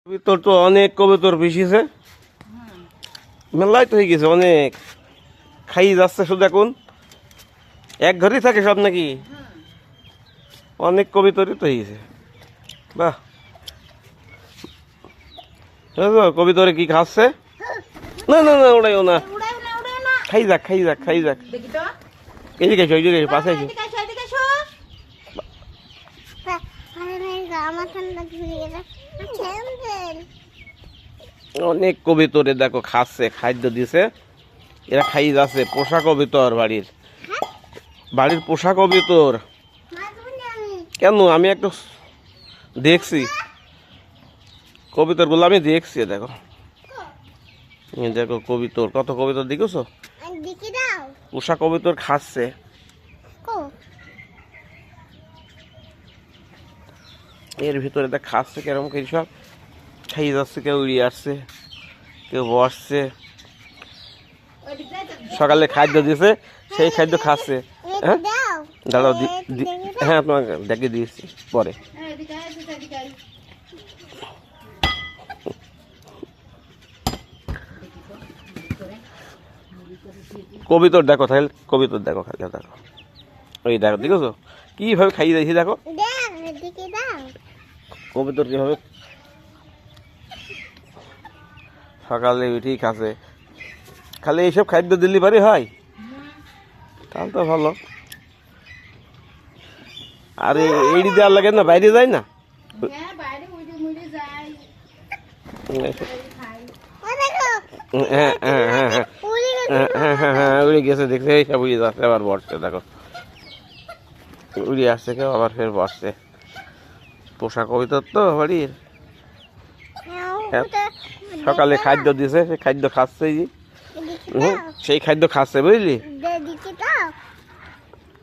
কবিতর তো অনেক কবিতর পিছিয়েছে, মেলাই তো হয়ে গেছে অনেক, খাই যাচ্ছে শুধু এখন। এক ঘরেই থাকে সব নাকি? অনেক কবিতরই তো হয়ে গেছে। বাহ, কবিতরে কি খাচ্ছে? না না না, ওড়াইও না, খাই যাক খাই যাক খাই যাক। এদিকে এসো, এদিকে এসো, পাশে এসো। অনেক কবিতরে দেখো খাচ্ছে, খাদ্য দিছে, এরা খাই যাচ্ছে। পোষা কবিতর বাড়ির, বাড়ির পোষা কবিতর। কেন, আমি একটু দেখছি কবিতর গুলো, আমি দেখছি। দেখো দেখো কবিতর, কত কবিতর দেখেছো? পোষা কবিতর খাচ্ছে। এর ভিতরে দেখ খাচ্ছে কেরম করে, সব খাইয়ে যাচ্ছে, কেউ উড়িয়ে আসছে, কেউ বসছে। সকালে খাদ্য দিছে, সেই খাদ্য খাচ্ছে। হ্যাঁ দাঁড়াও, হ্যাঁ তোমাকে দেখে দিয়েছি পরে। কবিতর দেখো তাহলে, কবিতর দেখো, খালি দেখো, ওই দেখো, দেখেছো কিভাবে খাইয়ে দিয়েছি? দেখো কবিতর কিভাবে সকালে উঠেই খাচ্ছে। খালি এইসব খাদ্য দিল্লি পারি হয়, তাহলে তো ভালো। আর এই দেওয়ার লাগে না, বাইরে যায় না। হ্যাঁ হ্যাঁ হ্যাঁ হ্যাঁ হ্যাঁ হ্যাঁ হ্যাঁ, উড়ে গেছে দেখছে, এইসব উড়ে যাচ্ছে, আবার বসছে। দেখো উড়ে আসছে কেউ, আবার ফের বসছে। পোষা কবিতর তো বাড়ির, সকালে খাদ্য দিছে, সেই খাদ্য খাচ্ছে, সেই খাদ্য খাচ্ছে, বুঝলি?